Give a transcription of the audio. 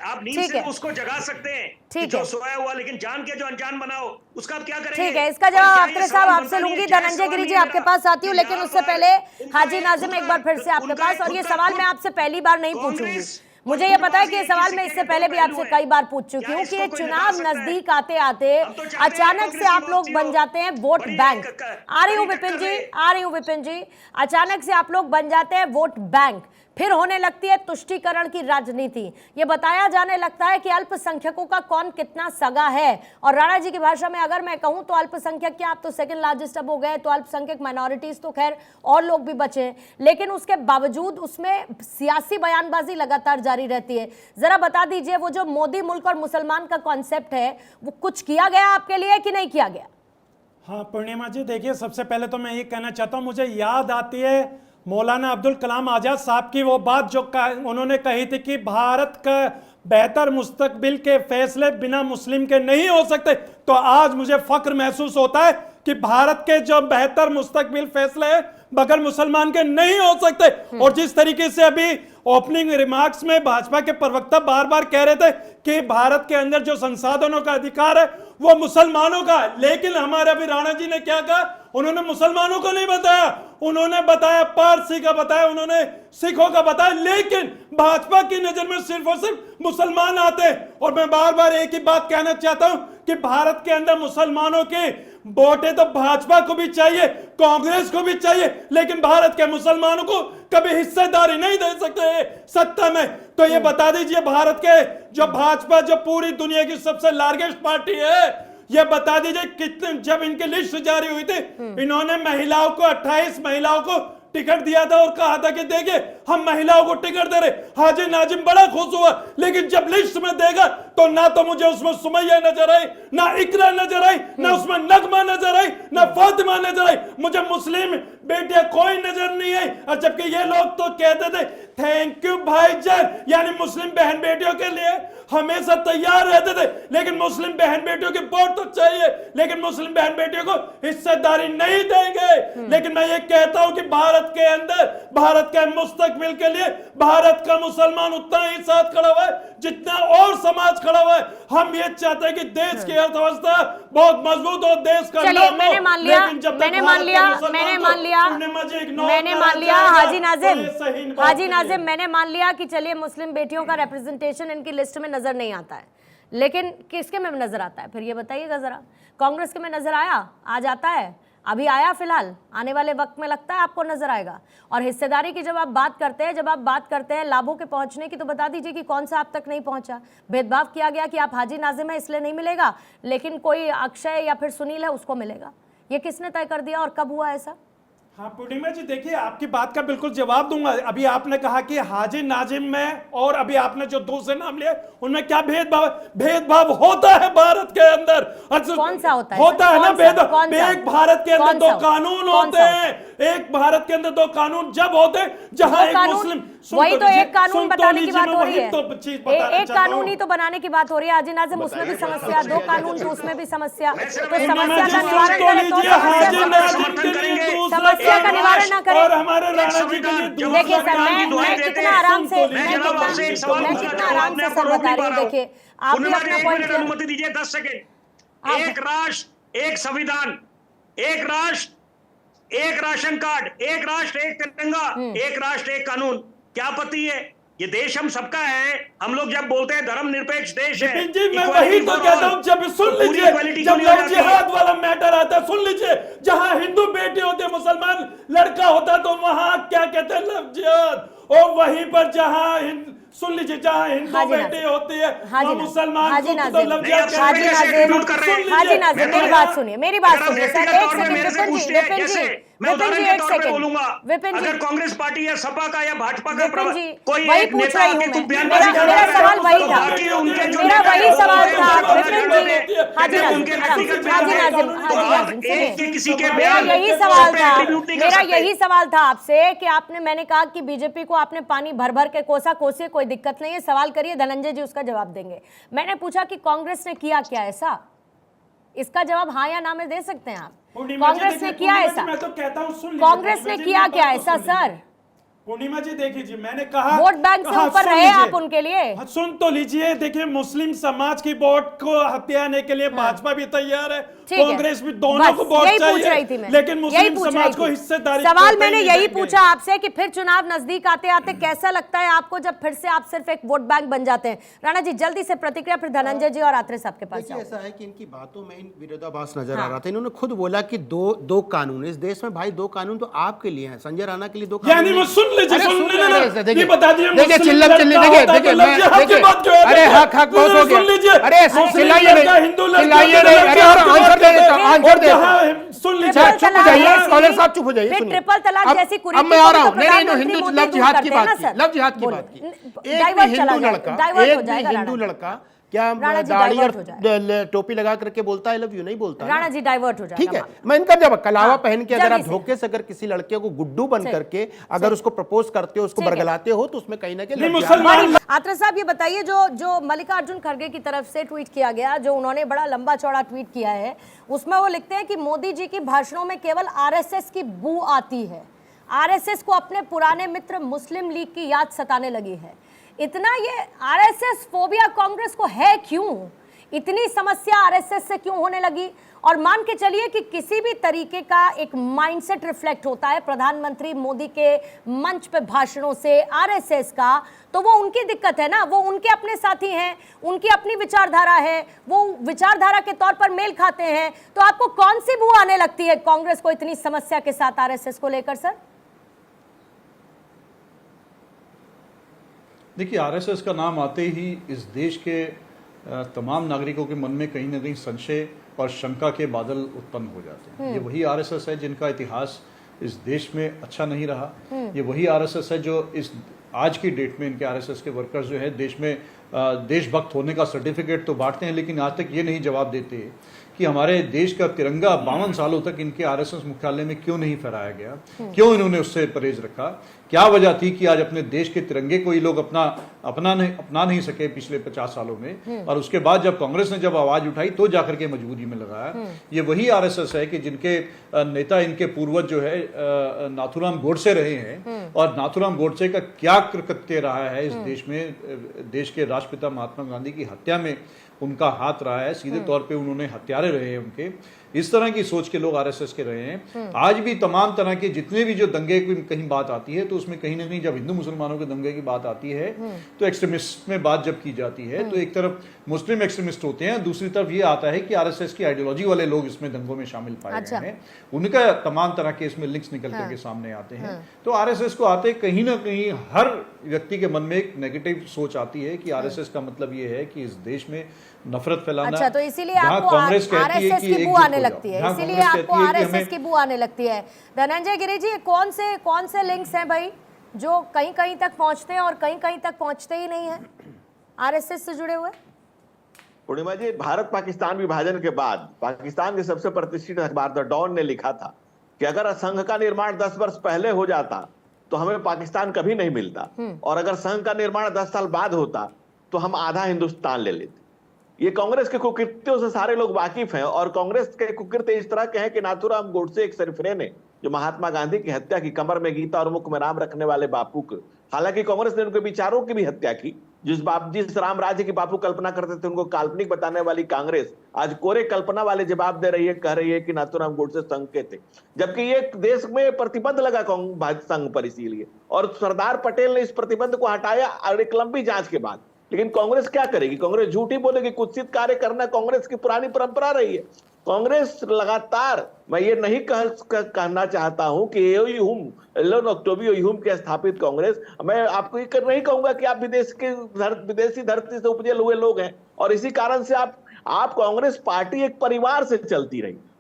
आप नींद से उसको जगा सकते हैं, ठीक है, जो सोया हुआ, लेकिन जान के जो अनजान बनाओ उसका आप क्या करेंगे? ठीक है, इसका जवाब आत्रे साहब आपसे लूंगी। धनंजय गिरी जी आपके पास आती हूँ, लेकिन उससे पहले हाजी नाजिम एक बार फिर से आपके पास। और ये सवाल मैं आपसे पहली बार नहीं पूछूंगी, मुझे ये पता है कि ये सवाल मैं इससे पहले भी आपसे कई बार पूछ चुकी हूँ कि चुनाव नजदीक आते आते अचानक से आप लोग बन जाते हैं वोट बैंक। आ रही हूँ विपिन जी, आ रही हूँ विपिन जी। अचानक से आप लोग बन जाते हैं वोट बैंक, फिर होने लगती है तुष्टीकरण की राजनीति। ये बताया जाने लगता है कि अल्पसंख्यकों का कौन कितना सगा है। और राणा जी की भाषा में अगर मैं कहूं तो अल्पसंख्यक क्या, आप तो सेकंड लार्जेस्ट अब हो गए, तो अल्पसंख्यक माइनॉरिटीज तो खैर और लोग भी बचे, लेकिन उसके बावजूद उसमें सियासी बयानबाजी लगातार जारी रहती है। जरा बता दीजिए, वो जो मोदी मुल्क और मुसलमान का कॉन्सेप्ट है, वो कुछ किया गया आपके लिए कि नहीं किया गया? हाँ पूर्णिमा जी, देखिए सबसे पहले तो मैं ये कहना चाहता हूँ, मुझे याद आती है मौलाना अब्दुल कलाम आजाद साहब की वो बात जो उन्होंने कही थी कि भारत का बेहतर मुस्तकबिल के फैसले बिना मुस्लिम के नहीं हो सकते। तो आज मुझे फख्र महसूस होता है कि भारत के जो बेहतर मुस्तकबिल फैसले हैं बगैर मुसलमान के नहीं हो सकते। और जिस तरीके से अभी ओपनिंग रिमार्क्स में भाजपा के प्रवक्ता बार बार कह रहे थे कि भारत के अंदर जो संसाधनों का अधिकार है वो मुसलमानों का, लेकिन हमारे अभी राणा जी ने क्या कहा, उन्होंने मुसलमानों को नहीं बताया, उन्होंने बताया पारसी का बताया, उन्होंने सिखों का बताया, लेकिन भाजपा की नजर में सिर्फ और सिर्फ मुसलमान आते हैं। और मैं बार बार एक ही बात कहना चाहता हूं कि भारत के अंदर मुसलमानों के वोटें तो भाजपा को भी चाहिए, कांग्रेस को भी चाहिए, लेकिन भारत के मुसलमानों को कभी हिस्सेदारी नहीं दे सकते सत्ता में। तो ये बता दीजिए, भारत के जो भाजपा जो पूरी दुनिया की सबसे लार्जेस्ट पार्टी है, ये बता दीजिए कितने, जब इनकी लिस्ट जारी हुई थी इन्होंने महिलाओं को 28 महिलाओं को टिकट दिया था और कहा था कि देखिए हम महिलाओं को टिकट दे रहे। हाजी नाजिम बड़ा खुश हुआ, लेकिन जब लिस्ट में देगा तो ना तो मुझे उसमें सुमैया नजर आई, ना इकरा नजर आई, ना उसमें नगमा नजर आई, ना फातिमा नजर आई, मुझे मुस्लिम बेटियां कोई नजर नहीं आई। और जबकि ये लोग तो कहते थे थैंक यू भाईजान, यानी मुस्लिम बहन बेटियों के लिए हमेशा तैयार रहते थे, लेकिन मुस्लिम बहन बेटियों की वोट तो चाहिए, लेकिन मुस्लिम बहन बेटियों को हिस्सेदारी नहीं देंगे। लेकिन मैं ये कहता हूं कि भारत के अंदर भारत के मुस्तकबिल के लिए भारत का मुसलमान उतना ही साथ खड़ा हुआ है जितना और समाज खड़ा हुआ है। हम ये चाहते हैं कि देश की अर्थव्यवस्था बहुत मजबूत हो, देश का चलिए मैंने मान लिया, मैंने मान लिया, मैंने मान लिया, मैंने मान लिया हाजी नाजिम, हाजी नाजिम, मैंने मान लिया कि चलिए मुस्लिम बेटियों का रिप्रेजेंटेशन इनकी लिस्ट में नजर नहीं आता है, लेकिन किसके में नजर आता है फिर ये बताइएगा जरा? कांग्रेस के में नजर आया? आज आता है? अभी आया? फिलहाल आने वाले वक्त में लगता है आपको नजर आएगा? और हिस्सेदारी की जब आप बात करते हैं, जब आप बात करते हैं लाभों के पहुंचने की, तो बता दीजिए कि कौन सा आप तक नहीं पहुंचा? भेदभाव किया गया कि आप हाजी नाजिम है इसलिए नहीं मिलेगा, लेकिन कोई अक्षय या फिर सुनील है उसको मिलेगा। ये किसने तय कर दिया और कब हुआ ऐसा? हाँ पूर्णिमा जी, देखिए आपकी बात का बिल्कुल जवाब दूंगा। अभी आपने कहा कि हाजी नाजिम में और अभी आपने जो दूसरे नाम लिए उनमें क्या भेदभाव? भेदभाव होता है भारत के अंदर। कौन सा होता है? होता है ना भेदभाव। एक भारत के अंदर दो कानून होते हैं, एक भारत के अंदर दो कानून जब होते हैं जहां एक मुस्लिम, वही तो एक कानून बताने की बात हो रही है, एक कानून ही तो बनाने की बात हो रही है हाजी नाजिम, उसमें भी समस्या, दो कानून तो उसमें भी समस्या, तो समस्या का निवारण करें तो समस्या का निवारण ना करें। और हमारे राणा जी के लिए देखिए सर, मैं कितना आराम से सर बता रही हूँ। देखिए आप भी अपना पॉइंट, अनुमति दीजिए 10 सेकेंड। एक राष्ट्र एक संविधान, एक राष्ट्र एक राशन कार्ड, एक राष्ट्र एक तिरंगा, एक राष्ट्र एक कानून। क्या आपत्ति है? ये देश हम सबका है। हम लोग जब बोलते हैं धर्मनिरपेक्ष देश है, जी मैं वही तो कहता हूं। जब सुन लीजिए, जब लव जिहाद वाला मैटर आता है, सुन लीजिए, जहां हिंदू बेटे होते मुसलमान लड़का होता तो वहां क्या कहते हैं लव जिहाद, और वहीं पर जहां सुन लीजिए जहां हिंदू बेटे होती है वो मुसलमान हाजी नाजिम, मेरी बात सुनिए, मेरी बात सुनिए सर, एक सेकंड विपिन जी, विपिन जी एक सेकंड, विपिन जी, अगर कांग्रेस पार्टी या सपा का या भाजपा का कोई वही पूछ रही हूँ मैं, मेरा सवाल वही था, मेरा वही सवाल था विपिन जी। हाजी नाजिम, मेरा यही सवाल था, मेरा यही सवाल था आपसे कि आपने, मैंने कहा कि बीजेपी को आपने पानी भर भर के कोसा, कोसिए कोई दिक्कत नहीं है, सवाल करिए, धनंजय जी उसका जवाब देंगे। मैंने पूछा कि कांग्रेस ने किया क्या ऐसा? इसका जवाब हाँ या ना में दे सकते हैं आप? कांग्रेस ने किया ऐसा? मैं तो कहता हूं, सुन लीजिए, कांग्रेस ने किया क्या ऐसा सर? पूर्णिमा जी देखिए जी, मैंने कहा वोट बैंक से हाँ, ऊपर सुन रहे लीजिए। आप उनके लिए। हाँ, सुन तो लीजिए, देखिए मुस्लिम समाज की वोट को हथियाने के लिए भाजपा भी तैयार है, ठीक है। कांग्रेस भी, दोनों बस को वोट यही पूछ चाहिए, रही थी मैं, लेकिन यही मुस्लिम पूछ समाज रही को थी। हिस्सेदारी सवाल कतई मैंने नहीं यही देंगे। पूछा आपसे कि फिर चुनाव नजदीक आते आते कैसा लगता है आपको जब फिर से आप सिर्फ एक वोट बैंक बन जाते हैं। राणा जी जल्दी से प्रतिक्रिया, फिर धनंजय जी और आत्रे साहब के पास देखिए जाओ। ऐसा है कि इनकी बातों में इन विरोधाभास नजर आ रहा था। इन्होंने खुद बोला कि दो कानून इस देश में, भाई 2 कानून तो आपके लिए हैं, संजय राणा के लिए 2 कानून यानी वो सुन लीजिए, अरे सुन सुन लीजिए रहे ना, हैं, देखिए, ये बता दिए देखिए मुस्लिम चिल्लम चिल्ली, लड़का देखिए होता देखिए तो मैं लग जाए, देखिए, बात क्यों है? अरे हक हक बहुत हो सुन लीजिए, गया, अरे मुस्लिम चिल्लाइए लड़का, नहीं, हिंदू लड़का, चिल्लाइए तो नहीं, लग अरे जाए, यार आंसर दे देता हूं, आंसर और दे देता हूं। जहां सुन लीजिए, अच्छा, चुप हो जाइए, जैसी- कॉलर साहब चुप हो जाइए, फिर सुनिए। ट्रिपल तलाक अब- जैसी कुरीति अब मैं को आ भी रहा तो हूं, नहीं नहीं, प्रधानमंत्री हिंदू मोदी लव दूर जिहाद करते की हैं बात ना की, सर। लव जिहाद की बोलिए। बात की। डाइवर्ट एक भी चला हिंदू जाएगा, लड़का, डाइवर्ट हो एक जाएगा भी हिंदू राणा। लड़का क्या राणा जी, दाढ़ी और डाइवर्ट हो टोपी लगा करके बोलता है लव यू? नहीं बोलता ना। राणा जी डाइवर्ट हो जाएगा। ठीक है, मैं इनका जब कलावा पहन के अगर जल्दी आप से। धोखे से अगर किसी लड़के को गुड्डू बन सही। करके अगर उसको प्रपोज करते हो, उसको ठीक है। बरगलाते हो, तो उसमें कहीं ना कहीं नहीं, लव जिहाद- मुसलमान आत्रा साहब ये बताइए, जो मल्लिकार्जुन खड़गे की तरफ से ट्वीट किया गया, जो उन्होंने बड़ा लंबा चौड़ा ट्वीट किया है, उसमें वो लिखते हैं कि मोदी जी की भाषणों में केवल आरएसएस की बू आती है, आरएसएस को अपने पुराने मित्र मुस्लिम लीग की याद सताने लगी है। इतना ये आरएसएस फोबिया कांग्रेस को है क्यों? इतनी समस्या आरएसएस से क्यों होने लगी? और मान के चलिए कि किसी भी तरीके का एक माइंडसेट रिफ्लेक्ट होता है प्रधानमंत्री मोदी के मंच पे भाषणों से आरएसएस का, तो वो उनकी दिक्कत है ना, वो उनके अपने साथी हैं, उनकी अपनी विचारधारा है, वो विचारधारा के तौर पर मेल खाते हैं। तो आपको कौन सी बू आने लगती है कांग्रेस को इतनी समस्या के साथ आरएसएस को लेकर सर? देखिए, आरएसएस का नाम आते ही इस देश के तमाम नागरिकों के मन में कहीं ना कहीं संशय और शंका के बादल उत्पन्न हो जाते हैं। ये वही आरएसएस है जिनका इतिहास इस देश में अच्छा नहीं रहा। ये वही आरएसएस है जो इस आज की डेट में, इनके आरएसएस के वर्कर्स जो है देश में देशभक्त होने का सर्टिफिकेट तो बांटते हैं, लेकिन आज तक ये नहीं जवाब देते कि हमारे देश का तिरंगा 52 सालों तक इनके आरएसएस मुख्यालय में क्यों नहीं फहराया गया, क्यों इन्होंने उससे परहेज रखा, क्या वजह थी कि आज अपने देश के तिरंगे को ये लोग अपना नहीं सके पिछले 50 सालों में। और उसके बाद जब कांग्रेस ने जब आवाज उठाई तो जाकर के मजबूरी में लगाया। ये वही आरएसएस है कि जिनके नेता, इनके पूर्वज जो है नाथूराम गोडसे रहे हैं, और नाथूराम गोडसे का क्या कृत्य रहा है इस देश में, देश के राष्ट्रपिता महात्मा गांधी की हत्या में उनका हाथ रहा है, सीधे तौर पे उन्होंने हत्यारे रहे हैं उनके। इस तरह की सोच के लोग आरएसएस के रहे हैं। आज भी तमाम तरह के जितने भी जो दंगे की कहीं बात आती है, तो उसमें कहीं ना कहीं जब हिंदू मुसलमानों के दंगे की बात आती है तो एक्सट्रीमिस्ट में बात जब की जाती है तो एक तरफ मुस्लिम एक्सट्रीमिस्ट होते हैं, दूसरी तरफ ये आता है कि आरएसएस की आइडियोलॉजी वाले लोग इसमें दंगों में शामिल पाए गए हैं। उनका तमाम तरह के इसमें लिंक्स निकल करके सामने आते हैं। तो आरएसएस को आते कहीं ना कहीं हर व्यक्ति के मन में एक नेगेटिव सोच आती है कि आरएसएस का मतलब ये है कि इस देश में नफरत फैलाना। अच्छा, तो इसीलिए जहां आपको कांग्रेस कहती है आरएसएस कि की बू एकजुट आने हो जाओ, लगती है, जहां इसीलिए कांग्रेस आपको कहती है कि आरएसएस हमें की बू आने लगती है। धनंजय गिरी जी, कौन से लिंक्स हैं भाई जो कहीं कहीं तक पहुंचते हैं और कहीं कहीं तक पहुंचते ही नहीं है आरएसएस से जुड़े हुए? पूर्णिमा जी, भारत पाकिस्तान विभाजन के बाद पाकिस्तान के सबसे प्रतिष्ठित अखबार द डॉन ने लिखा था कि अगर संघ का निर्माण 10 वर्ष पहले हो जाता तो हमें पाकिस्तान कभी नहीं मिलता, और अगर संघ का निर्माण 10 साल बाद होता तो हम आधा हिंदुस्तान ले लेते। ये कांग्रेस के कुकृत्यों से सारे लोग वाकिफ हैं, और कांग्रेस के कुकृत्य इस तरह के हैं कि नाथूराम गोडसे एक सरफिरे ने जो महात्मा गांधी की हत्या की, कमर में गीता और मुख में राम रखने वाले बापू को, हालांकि कांग्रेस ने उनके विचारों की भी हत्या की, जिस राम राज्य की बापू कल्पना करते थे उनको काल्पनिक बताने वाली कांग्रेस आज कोरे कल्पना वाले जवाब दे रही है, कह रही है कि नाथूराम गोडसे संघ के थे, जबकि ये देश में प्रतिबंध लगा संघ पर इसीलिए, और सरदार पटेल ने इस प्रतिबंध को हटाया और एक लंबी जांच के बाद। लेकिन कांग्रेस क्या करेगी? कांग्रेस झूठी बोलेगी, कुत्सित कार्य करना कांग्रेस की पुरानी परंपरा रही है। कांग्रेस लगातार, मैं ये नहीं कहना चाहता हूं कि एलोन ओक्टोवियो ह्यूम के स्थापित कांग्रेस, मैं आपको ये नहीं कहूंगा कि आप विदेशी धरती से उपजे हुए लोग हैं, और इसी कारण से आप कांग्रेस पार्टी एक परिवार से चलती रही।